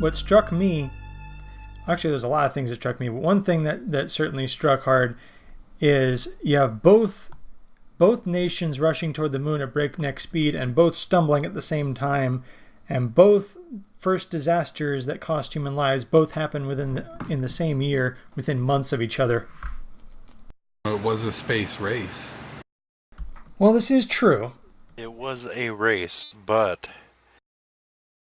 what struck me, actually there's a lot of things that struck me, but one thing that certainly struck hard is you have both nations rushing toward the moon at breakneck speed and both stumbling at the same time, and both first disasters that cost human lives both happen in the same year, within months of each other. It was a space race. Well, this is true. It was a race, but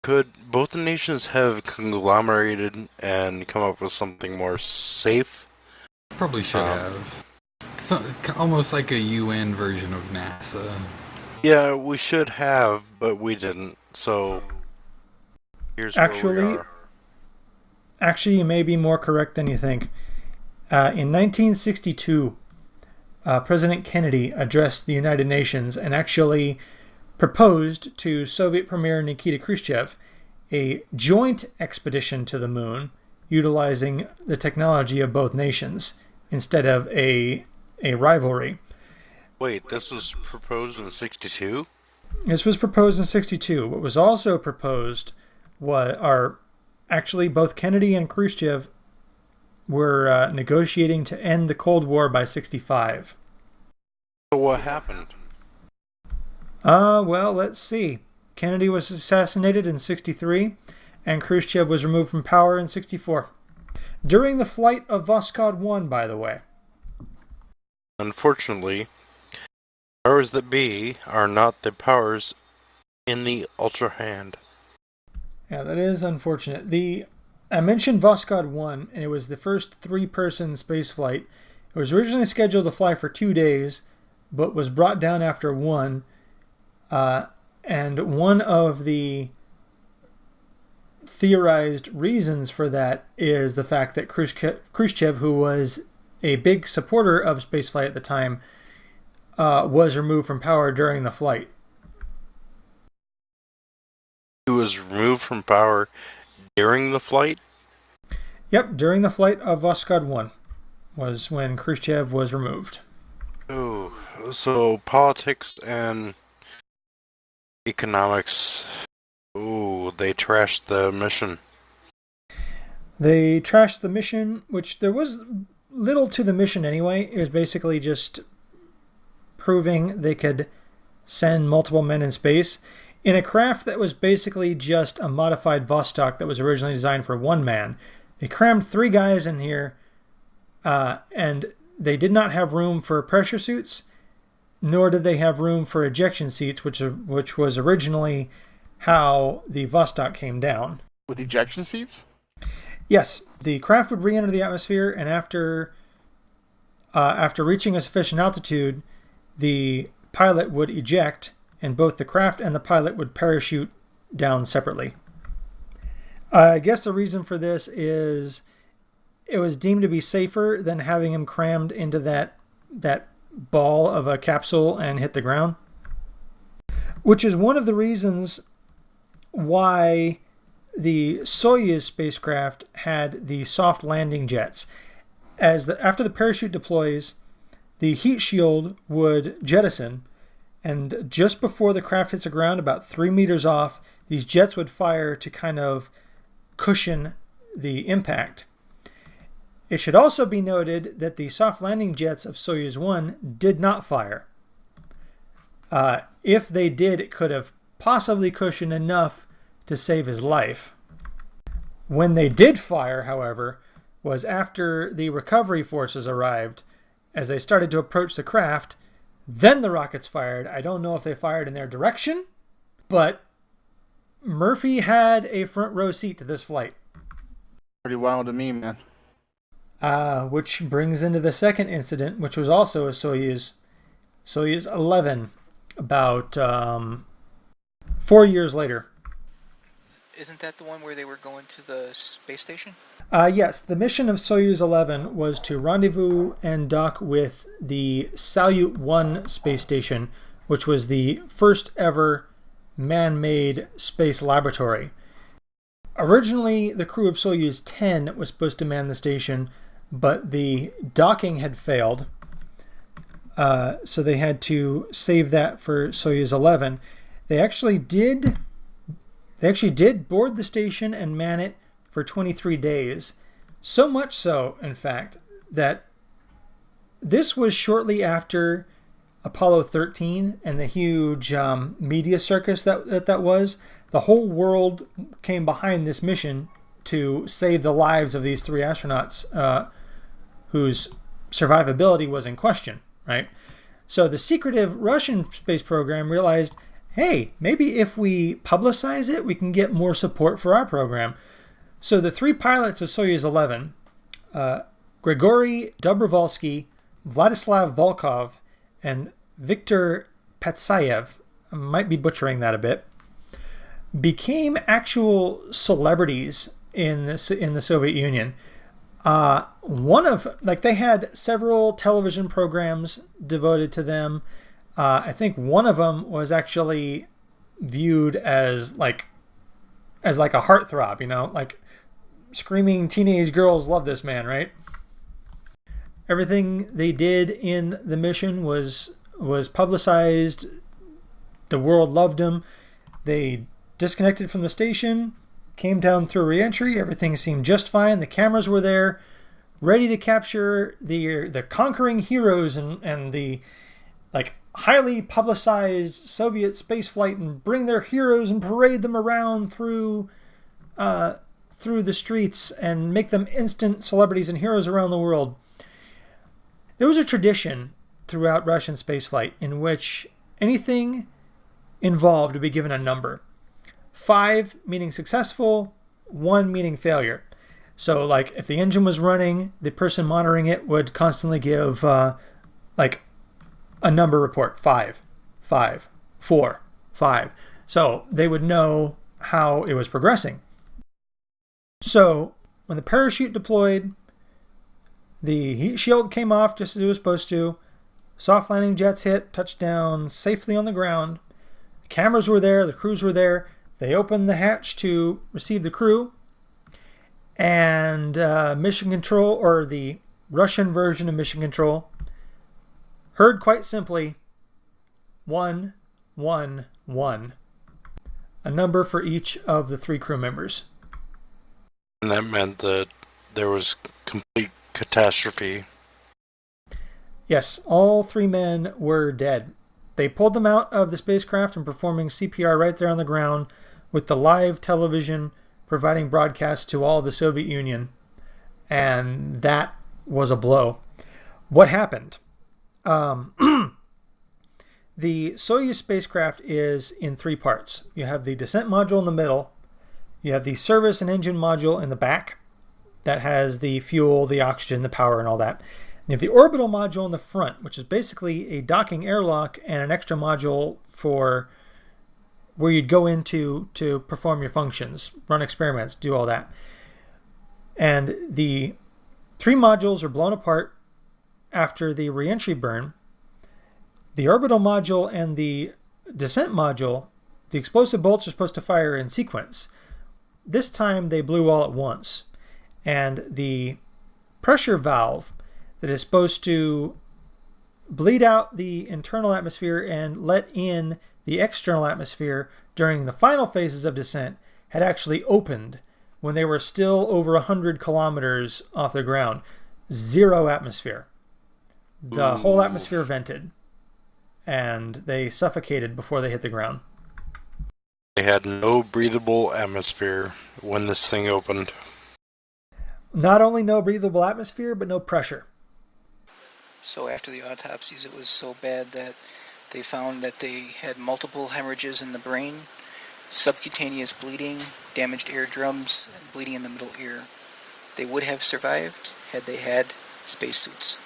could both the nations have conglomerated and come up with something more safe? Probably should have. Almost like a UN version of NASA. Yeah, we should have, but we didn't. So here's where we are. Actually, you may be more correct than you think. In 1962, President Kennedy addressed the United Nations and actually proposed to Soviet Premier Nikita Khrushchev a joint expedition to the moon, utilizing the technology of both nations instead of a rivalry. Wait, this was proposed in 62? This was proposed in 62. What was also proposed actually both Kennedy and Khrushchev were negotiating to end the Cold War by 65. So what happened? Well, let's see. Kennedy was assassinated in 63, and Khrushchev was removed from power in 64. During the flight of Voskhod 1, by the way. Unfortunately, powers that be are not the powers in the Ultra Hand. Yeah, that is unfortunate. I mentioned Voskhod 1, and it was the first 3-person spaceflight. It was originally scheduled to fly for 2 days, but was brought down after 1. And one of the theorized reasons for that is the fact that Khrushchev, who was a big supporter of spaceflight at the time, was removed from power during the flight. He was removed from power during the flight? Yep, during the flight of Voskhod 1 was when Khrushchev was removed. Oh, so politics and economics, they trashed the mission. They trashed the mission, which there was little to the mission anyway. It was basically just proving they could send multiple men in space in a craft that was basically just a modified Vostok that was originally designed for 1 man. They crammed 3 guys in here, and they did not have room for pressure suits, nor did they have room for ejection seats, which was originally how the Vostok came down. With ejection seats? Yes, the craft would re-enter the atmosphere, and after reaching a sufficient altitude, the pilot would eject, and both the craft and the pilot would parachute down separately. I guess the reason for this is it was deemed to be safer than having him crammed into that ball of a capsule and hit the ground, which is one of the reasons why the Soyuz spacecraft had the soft landing jets. After the parachute deploys, the heat shield would jettison, and just before the craft hits the ground, about 3 meters off, these jets would fire to kind of cushion the impact. It should also be noted that the soft landing jets of Soyuz 1 did not fire. If they did, it could have possibly cushioned enough to save his life. When they did fire, however, was after the recovery forces arrived. As they started to approach the craft, then the rockets fired. I don't know if they fired in their direction, but Murphy had a front row seat to this flight. Pretty wild to me, man. Which brings into the second incident, which was also a Soyuz 11, about 4 years later. Isn't that the one where they were going to the space station? Yes, the mission of Soyuz 11 was to rendezvous and dock with the Salyut 1 space station, which was the first ever man-made space laboratory. Originally, the crew of Soyuz 10 was supposed to man the station, but the docking had failed, so they had to save that for Soyuz 11. They actually did board the station and man it for 23 days. So much so, in fact, that this was shortly after Apollo 13 and the huge media circus that was. The whole world came behind this mission to save the lives of these 3 astronauts whose survivability was in question, right? So the secretive Russian space program realized, hey, maybe if we publicize it, we can get more support for our program. So the 3 pilots of Soyuz 11, Grigory Dobrovolsky, Vladislav Volkov, and Viktor Patsayev, I might be butchering that a bit, became actual celebrities in the Soviet Union. They had several television programs devoted to them. I think one of them was actually viewed as like a heartthrob, like screaming teenage girls love this man, right? Everything they did in the mission was publicized. The world loved them. They disconnected from the station, came down through re-entry. Everything seemed just fine. The cameras were there, ready to capture the conquering heroes and the highly publicized Soviet spaceflight and bring their heroes and parade them around through the streets and make them instant celebrities and heroes around the world. There was a tradition throughout Russian spaceflight in which anything involved would be given a number. 5 meaning successful, 1 meaning failure. So if the engine was running, the person monitoring it would constantly give a number report. 5, 5, 4, 5. So they would know how it was progressing. So when the parachute deployed, the heat shield came off just as it was supposed to. Soft landing jets hit, touched down safely on the ground. The cameras were there, the crews were there. They opened the hatch to receive the crew. And Mission Control, or the Russian version of Mission Control, heard quite simply 1, 1, 1. A number for each of the 3 crew members. And that meant that there was complete catastrophe. Yes, all 3 men were dead. They pulled them out of the spacecraft and performing CPR right there on the ground, with the live television providing broadcasts to all of the Soviet Union. And that was a blow. What happened? The Soyuz spacecraft is in 3 parts. You have the descent module in the middle. You have the service and engine module in the back that has the fuel, the oxygen, the power, and all that. And you have the orbital module in the front, which is basically a docking airlock and an extra module for where you'd go into to perform your functions, run experiments, do all that. And the 3 modules are blown apart after the reentry burn. The orbital module and the descent module, the explosive bolts are supposed to fire in sequence. This time they blew all at once. And the pressure valve that is supposed to bleed out the internal atmosphere and let in the external atmosphere during the final phases of descent had actually opened when they were still over 100 kilometers off the ground. 0 atmosphere. The whole atmosphere vented, and they suffocated before they hit the ground. They had no breathable atmosphere when this thing opened. Not only no breathable atmosphere, but no pressure. So after the autopsies, it was so bad that they found that they had multiple hemorrhages in the brain, subcutaneous bleeding, damaged eardrums, and bleeding in the middle ear. They would have survived had they had spacesuits.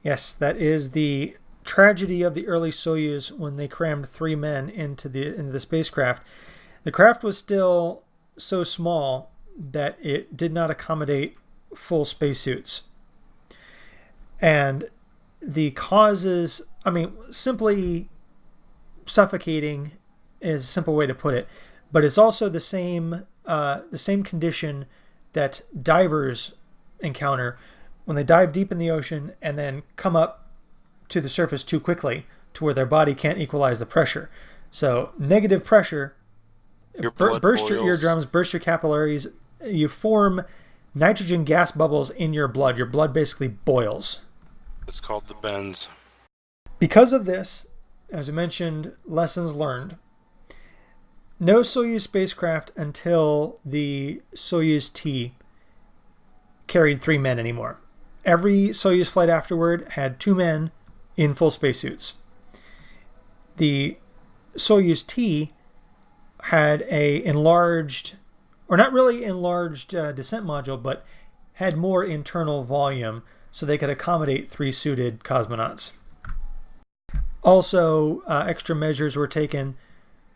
Yes, that is the tragedy of the early Soyuz when they crammed 3 men into the spacecraft. The craft was still so small that it did not accommodate full spacesuits. And the causes, simply suffocating is a simple way to put it, but it's also the same condition that divers encounter when they dive deep in the ocean and then come up to the surface too quickly to where their body can't equalize the pressure. So negative pressure burst your eardrums, burst your capillaries, you form nitrogen gas bubbles in your blood. Your blood basically boils. It's called the bends. Because of this, as I mentioned, lessons learned. No Soyuz spacecraft until the Soyuz T carried 3 men anymore. Every Soyuz flight afterward had 2 men in full spacesuits. The Soyuz T had a enlarged, or not really enlarged descent module, but had more internal volume so they could accommodate 3 suited cosmonauts. Also, extra measures were taken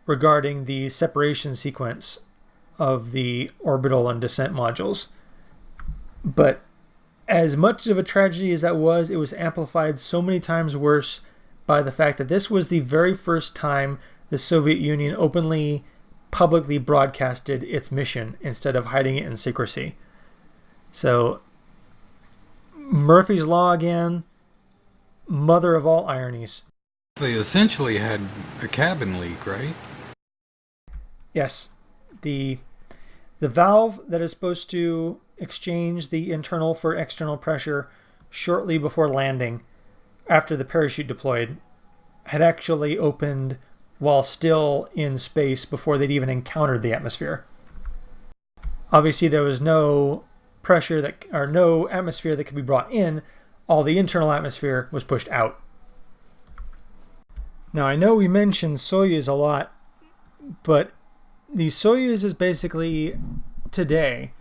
regarding the separation sequence of the orbital and descent modules. But as much of a tragedy as that was, it was amplified so many times worse by the fact that this was the very first time the Soviet Union openly, publicly broadcasted its mission instead of hiding it in secrecy. So, Murphy's Law again, mother of all ironies. They essentially had a cabin leak, right? Yes. The valve that is supposed to exchange the internal for external pressure shortly before landing, after the parachute deployed, had actually opened while still in space before they'd even encountered the atmosphere. Obviously, there was no pressure or no atmosphere that could be brought in. All the internal atmosphere was pushed out. Now, I know we mentioned Soyuz a lot, but the Soyuz is basically, today,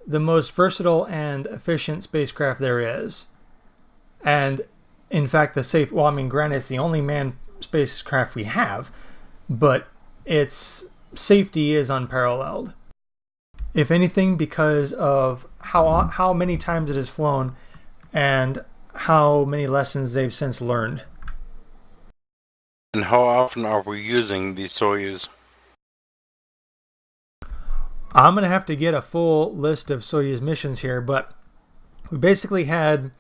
the most versatile and efficient spacecraft there is. And, in fact, granted, it's the only manned spacecraft we have, but its safety is unparalleled. If anything, because of how many times it has flown and how many lessons they've since learned. And how often are we using the Soyuz? I'm going to have to get a full list of Soyuz missions here, but we basically had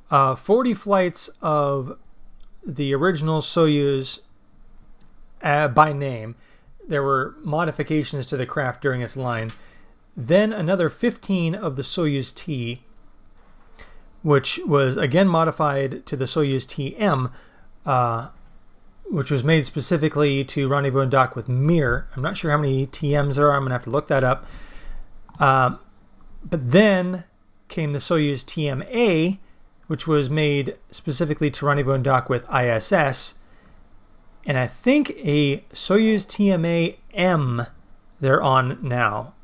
40 flights of the original Soyuz by name. There were modifications to the craft during its line. Then another 15 of the Soyuz T, which was again modified to the Soyuz TM, which was made specifically to rendezvous and dock with Mir. I'm not sure how many TMs there are. I'm going to have to look that up. But then came the Soyuz TMA, which was made specifically to rendezvous and dock with ISS. And I think a Soyuz TMA M they're on now.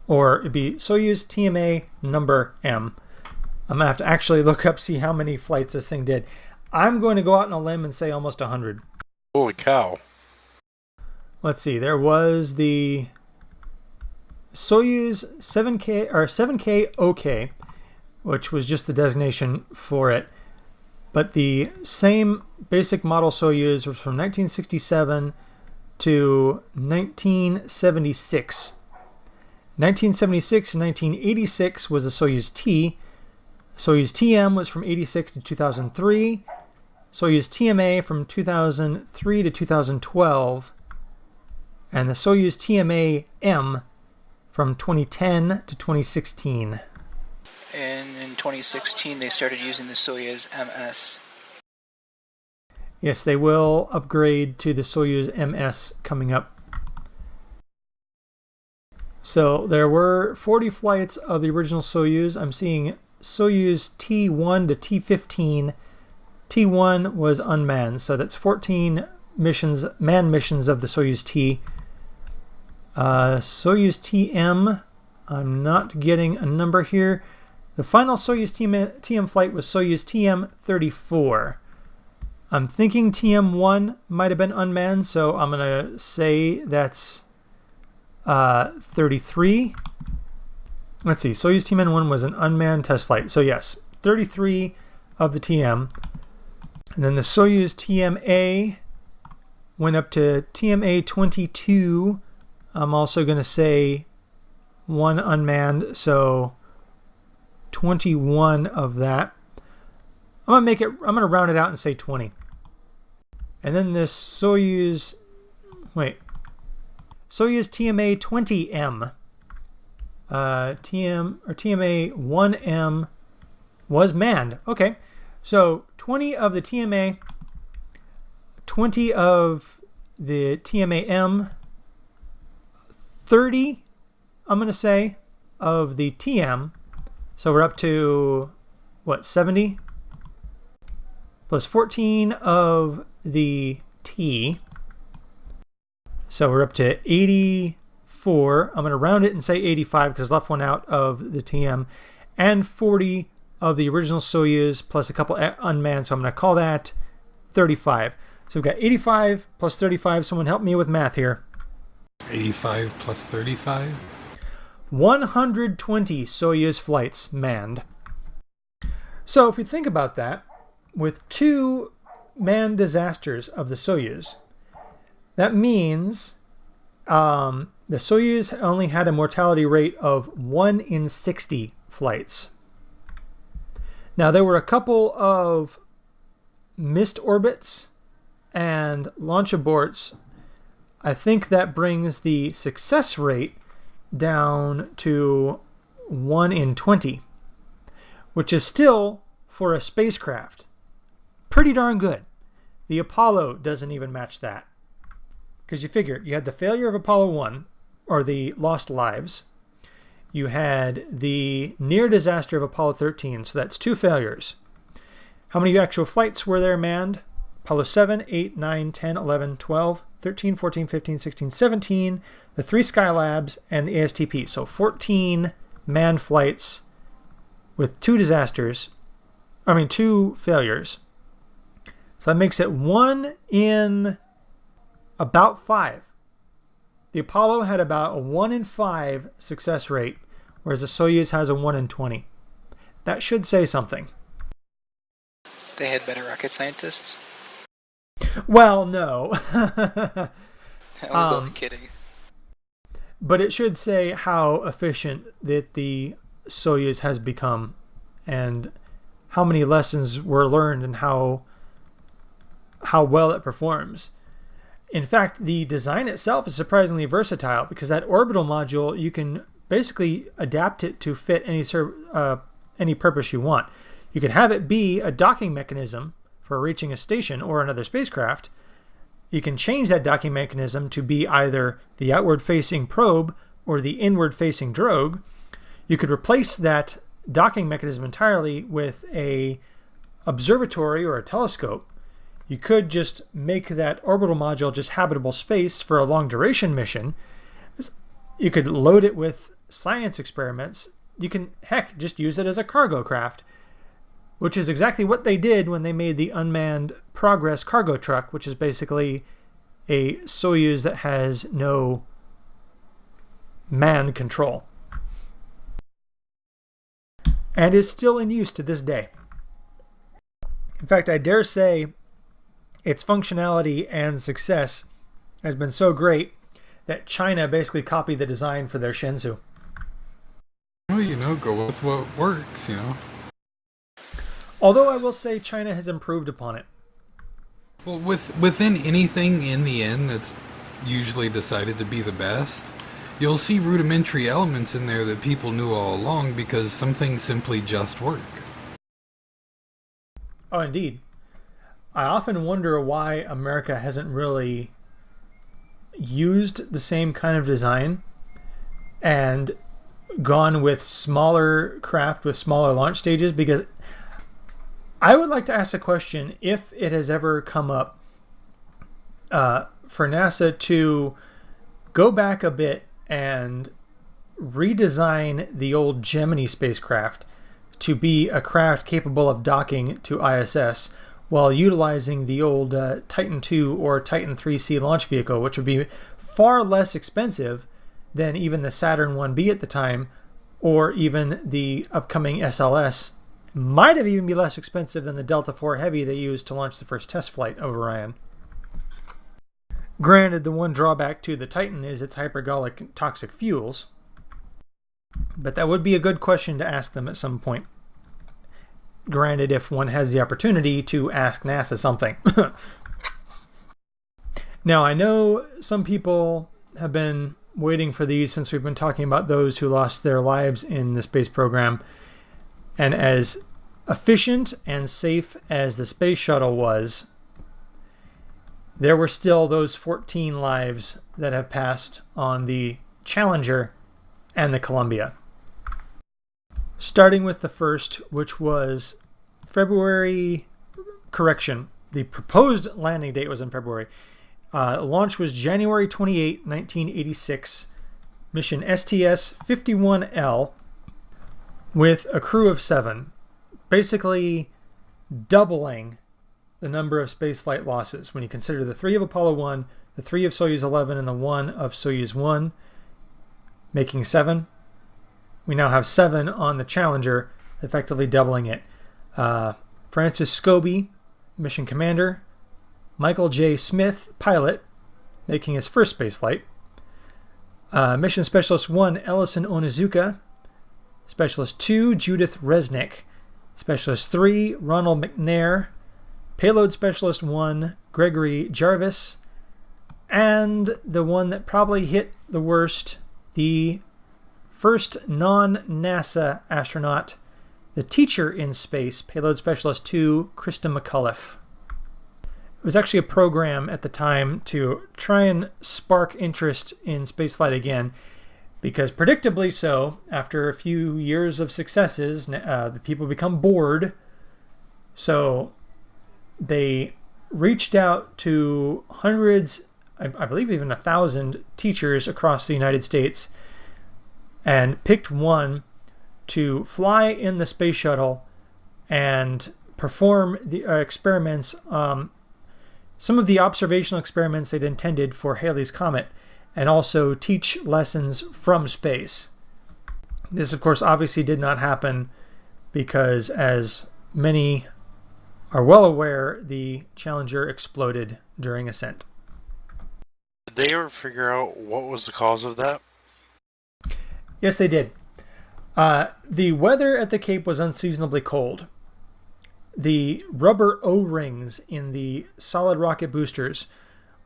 Or it'd be Soyuz TMA number M. I'm going to have to actually look up, see how many flights this thing did. I'm going to go out on a limb and say almost 100. Holy cow. Let's see. There was the Soyuz 7K OK, which was just the designation for it. But the same basic model Soyuz was from 1967 to 1976. 1976 and 1986 was the Soyuz T. Soyuz TM was from 86 to 2003. Soyuz TMA from 2003 to 2012. And the Soyuz TMA M from 2010 to 2016. And in 2016, they started using the Soyuz MS. Yes, they will upgrade to the Soyuz MS coming up. So there were 40 flights of the original Soyuz. I'm seeing Soyuz T1 to T15. T1 was unmanned, so that's 14 missions, manned missions of the Soyuz T. Soyuz TM, I'm not getting a number here. The final Soyuz TM flight was Soyuz TM-34. I'm thinking TM-1 might have been unmanned, so I'm going to say that's 33. Let's see, Soyuz TM-1 was an unmanned test flight. So yes, 33 of the TM. And then the Soyuz TMA went up to TMA-22. I'm also going to say 1 unmanned, so 21 of that. I'm going to round it out and say 20. And then this Soyuz TMA-20M TMA-1M was manned. Okay, so 20 of the TMA, 20 of the TMA-M, 30, I'm going to say, of the TM. So we're up to, 70? Plus 14 of the T. So we're up to 84. I'm going to round it and say 85 because I left one out of the TM. And 40 of the original Soyuz plus a couple unmanned. So I'm going to call that 35. So we've got 85 plus 35. Someone help me with math here. 85 plus 35? 120 Soyuz flights manned. So if we think about that, with 2 manned disasters of the Soyuz, that means the Soyuz only had a mortality rate of 1 in 60 flights. Now, there were a couple of missed orbits and launch aborts. I think that brings the success rate down to 1 in 20, which is still, for a spacecraft, pretty darn good. The Apollo doesn't even match that. Because you figure, you had the failure of Apollo 1, or the lost lives. You had the near disaster of Apollo 13, so that's 2 failures. How many actual flights were there manned? Apollo 7, 8, 9, 10, 11, 12, 13, 14, 15, 16, 17, the 3 Skylabs, and the ASTP. So 14 manned flights with 2 failures. So that makes it 1 in about 5. The Apollo had about a 1 in 5 success rate, whereas the Soyuz has a 1 in 20. That should say something. They had better rocket scientists? Well, no. I'm kidding. But it should say how efficient that the Soyuz has become and how many lessons were learned and how well it performs. In fact, the design itself is surprisingly versatile because that orbital module, you can basically adapt it to fit any purpose you want. You could have it be a docking mechanism for reaching a station or another spacecraft. You can change that docking mechanism to be either the outward-facing probe or the inward-facing drogue. You could replace that docking mechanism entirely with a observatory or a telescope. You could just make that orbital module just habitable space for a long-duration mission. You could load it with science experiments. You can, heck, just use it as a cargo craft, which is exactly what they did when they made the unmanned Progress cargo truck, which is basically a Soyuz that has no manned control and is still in use to this day. In fact, I dare say its functionality and success has been so great that China basically copied the design for their Shenzhou. Well, go with what works, Although I will say China has improved upon it. Well, within anything in the end that's usually decided to be the best, you'll see rudimentary elements in there that people knew all along because some things simply just work. Oh, indeed. I often wonder why America hasn't really used the same kind of design and gone with smaller craft with smaller launch stages, because I would like to ask a question if it has ever come up for NASA to go back a bit and redesign the old Gemini spacecraft to be a craft capable of docking to ISS while utilizing the old Titan II or Titan 3C launch vehicle, which would be far less expensive than even the Saturn 1B at the time, or even the upcoming SLS. Might have even be less expensive than the Delta IV Heavy they used to launch the first test flight over Orion. Granted, the one drawback to the Titan is its hypergolic toxic fuels, but that would be a good question to ask them at some point. Granted, if one has the opportunity to ask NASA something. Now, I know some people have been waiting for these since we've been talking about those who lost their lives in the space program. And as efficient and safe as the space shuttle was, there were still those 14 lives that have passed on the Challenger and the Columbia. Starting with the first, which was February, correction, the proposed landing date was in February. Launch was January 28, 1986, mission STS-51L with a crew of 7, basically doubling the number of spaceflight losses when you consider the 3 of Apollo 1, the 3 of Soyuz 11, and the 1 of Soyuz 1, making 7. We now have 7 on the Challenger, effectively doubling it. Francis Scobie, mission commander. Michael J. Smith, pilot, making his first spaceflight. Mission Specialist 1, Ellison Onizuka. Specialist 2, Judith Resnick. Specialist 3, Ronald McNair. Payload Specialist 1, Gregory Jarvis. And the one that probably hit the worst, the first non-NASA astronaut, the teacher in space, Payload Specialist 2, Krista McCullough. It was actually a program at the time to try and spark interest in spaceflight again, because predictably so, after a few years of successes, the people become bored. So they reached out to hundreds, I believe even 1,000 teachers across the United States, and picked one to fly in the space shuttle and perform the experiments, some of the observational experiments they'd intended for Halley's Comet, and also teach lessons from space. This, of course, obviously did not happen because, as many are well aware, the Challenger exploded during ascent. Did they ever figure out what was the cause of that? Yes, they did. The weather at the Cape was unseasonably cold. The rubber O-rings in the solid rocket boosters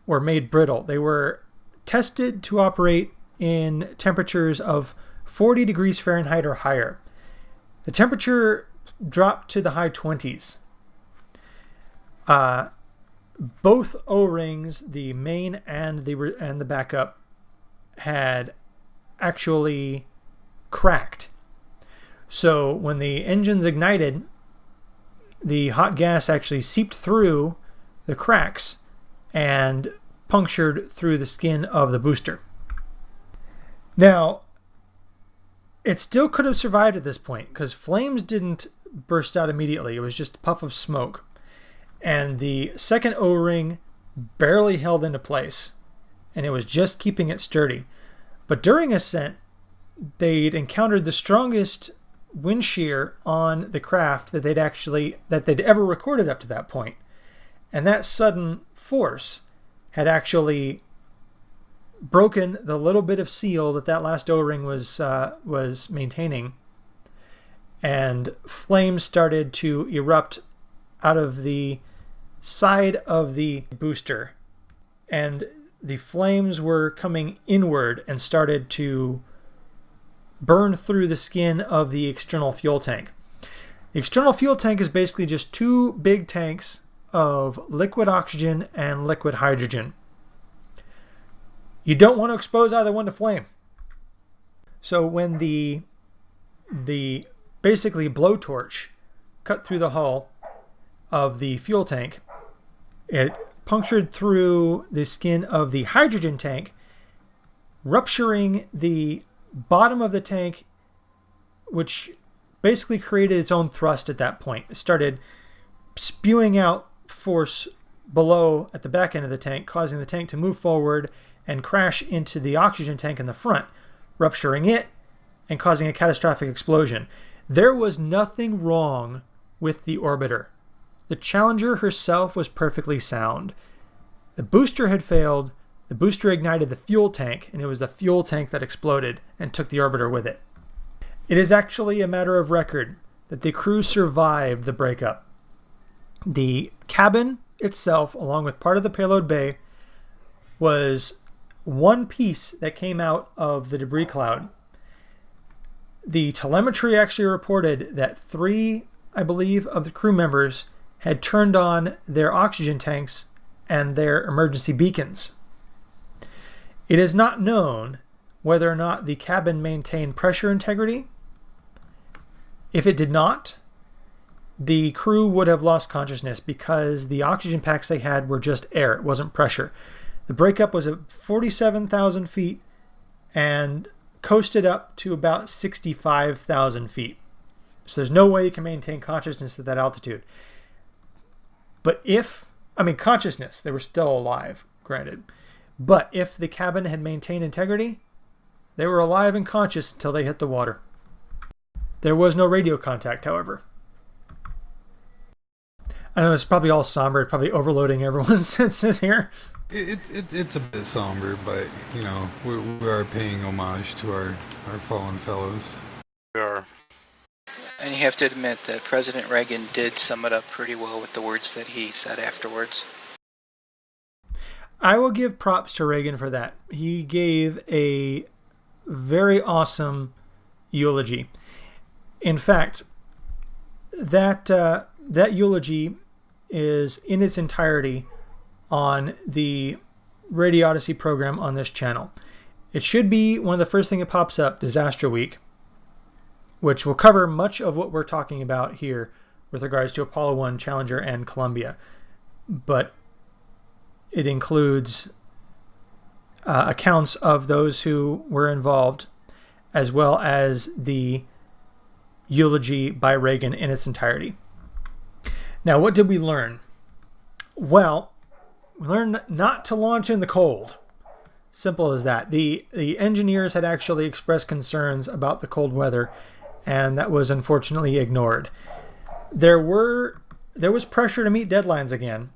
were made brittle. They were tested to operate in temperatures of 40 degrees Fahrenheit or higher. The temperature dropped to the high 20s. Both O-rings, the main and the backup, had actually cracked. So when the engines ignited, the hot gas actually seeped through the cracks and punctured through the skin of the booster. Now, it still could have survived at this point because flames didn't burst out immediately. It was just a puff of smoke. And the second O-ring barely held into place, and it was just keeping it sturdy. But during ascent, they'd encountered the strongest wind shear on the craft that they'd ever recorded up to that point. And that sudden force had actually broken the little bit of seal that last O-ring was maintaining, and flames started to erupt out of the side of the booster, and the flames were coming inward and started to burn through the skin of the external fuel tank. The external fuel tank is basically just 2 big tanks of liquid oxygen and liquid hydrogen. You don't want to expose either one to flame. So when the basically blowtorch cut through the hull of the fuel tank, it punctured through the skin of the hydrogen tank, rupturing the bottom of the tank, which basically created its own thrust at that point. It started spewing out force below at the back end of the tank, causing the tank to move forward and crash into the oxygen tank in the front, rupturing it and causing a catastrophic explosion. There was nothing wrong with the orbiter. The Challenger herself was perfectly sound. The booster had failed. The booster ignited the fuel tank, and it was the fuel tank that exploded and took the orbiter with it. It is actually a matter of record that the crew survived the breakup. The cabin itself, along with part of the payload bay, was one piece that came out of the debris cloud. The telemetry actually reported that 3, I believe, of the crew members had turned on their oxygen tanks and their emergency beacons. It is not known whether or not the cabin maintained pressure integrity. If it did not, the crew would have lost consciousness because the oxygen packs they had were just air. It wasn't pressure. The breakup was at 47,000 feet and coasted up to about 65,000 feet. So there's no way you can maintain consciousness at that altitude. But consciousness, they were still alive, granted. But if the cabin had maintained integrity, they were alive and conscious until they hit the water. There was no radio contact, however. I know it's probably all somber, probably overloading everyone's senses here. It's a bit somber, but, you know, we are paying homage to our fallen fellows. We are. And you have to admit that President Reagan did sum it up pretty well with the words that he said afterwards. I will give props to Reagan for that. He gave a very awesome eulogy. In fact, that eulogy is in its entirety on the RadiOdyssey program on this channel. It should be one of the first things that pops up, Disaster Week, which will cover much of what we're talking about here with regards to Apollo 1, Challenger, and Columbia. But it includes accounts of those who were involved, as well as the eulogy by Reagan in its entirety. Now, what did we learn? Well, we learned not to launch in the cold. Simple as that. The engineers had actually expressed concerns about the cold weather, and that was unfortunately ignored. There was pressure to meet deadlines again.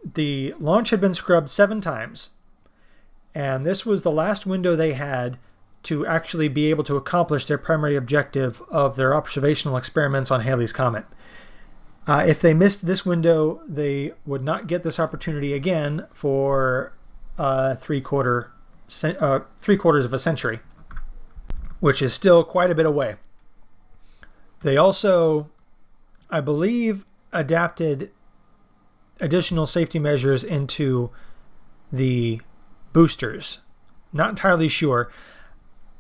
The launch had been scrubbed 7 times, and this was the last window they had to actually be able to accomplish their primary objective of their observational experiments on Halley's Comet. If they missed this window, they would not get this opportunity again for 3/4 of a century, which is still quite a bit away. They also, I believe, adapted additional safety measures into the boosters. Not entirely sure.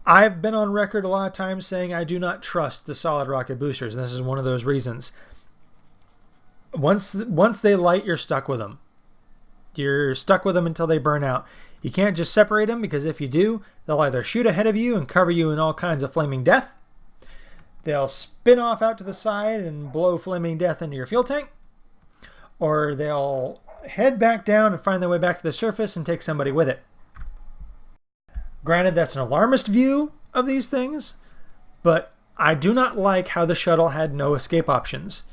I've been on record a lot of times saying I do not trust the solid rocket boosters, and this is one of those reasons. Once they light, you're stuck with them. You're stuck with them until they burn out. You can't just separate them, because if you do, they'll either shoot ahead of you and cover you in all kinds of flaming death. They'll spin off out to the side and blow flaming death into your fuel tank. Or they'll head back down and find their way back to the surface and take somebody with it. Granted, that's an alarmist view of these things, but I do not like how the shuttle had no escape options.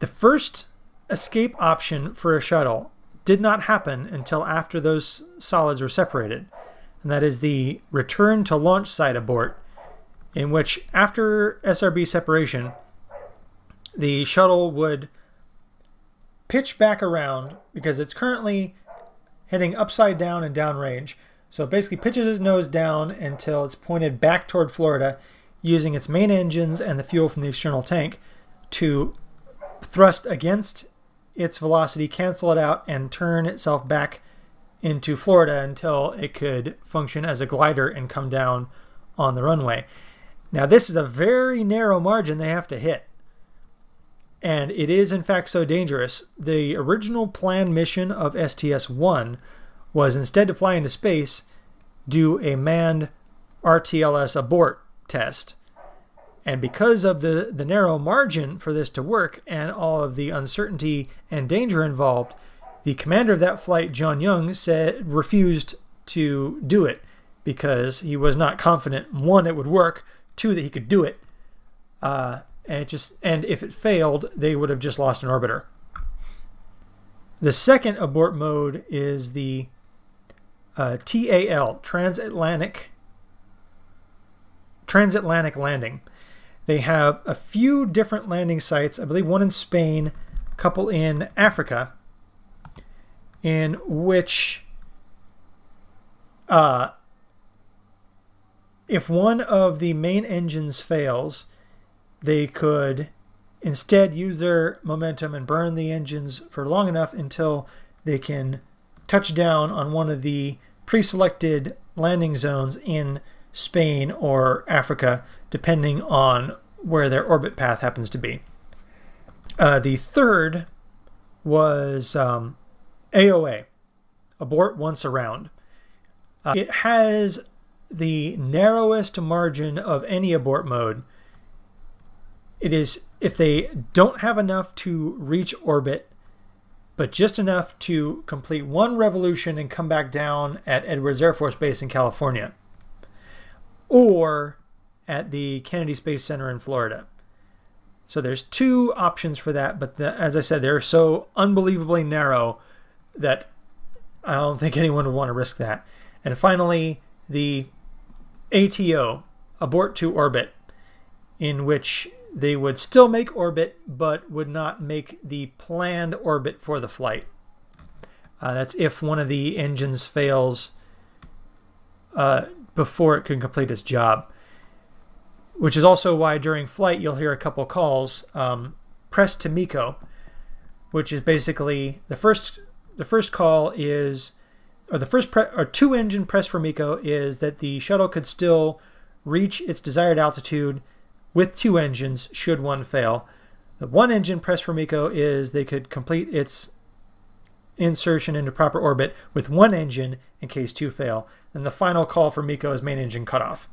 The first escape option for a shuttle did not happen until after those solids were separated, and that is the return to launch site abort, in which after SRB separation, the shuttle would pitch back around because it's currently heading upside down and downrange. So it basically pitches its nose down until it's pointed back toward Florida, using its main engines and the fuel from the external tank to thrust against its velocity, cancel it out, and turn itself back into Florida until it could function as a glider and come down on the runway. Now, this is a very narrow margin they have to hit. And it is, in fact, so dangerous. The original planned mission of STS-1 was instead to fly into space, do a manned RTLS abort test. And because of the narrow margin for this to work and all of the uncertainty and danger involved, the commander of that flight, John Young, refused to do it because he was not confident, 1, it would work, 2, that he could do it. And if it failed, they would have just lost an orbiter. The second abort mode is the TAL, transatlantic landing. They have a few different landing sites, I believe one in Spain, a couple in Africa, in which if one of the main engines fails, they could instead use their momentum and burn the engines for long enough until they can touch down on one of the pre-selected landing zones in Spain or Africa, depending on where their orbit path happens to be. The third was AOA, abort once around. It has the narrowest margin of any abort mode. It is if they don't have enough to reach orbit, but just enough to complete one revolution and come back down at Edwards Air Force Base in California, or at the Kennedy Space Center in Florida. So there's two options for that, but as I said, they're so unbelievably narrow that I don't think anyone would want to risk that. And finally, the ATO, abort to orbit, in which they would still make orbit, but would not make the planned orbit for the flight. That's if one of the engines fails before it can complete its job. Which is also why during flight you'll hear a couple calls, press to MECO, which is basically the first call is, or the first two engine press for MECO is that the shuttle could still reach its desired altitude with two engines should one fail. The one engine press for MECO is they could complete its insertion into proper orbit with one engine in case two fail. And the final call for MECO is main engine cutoff.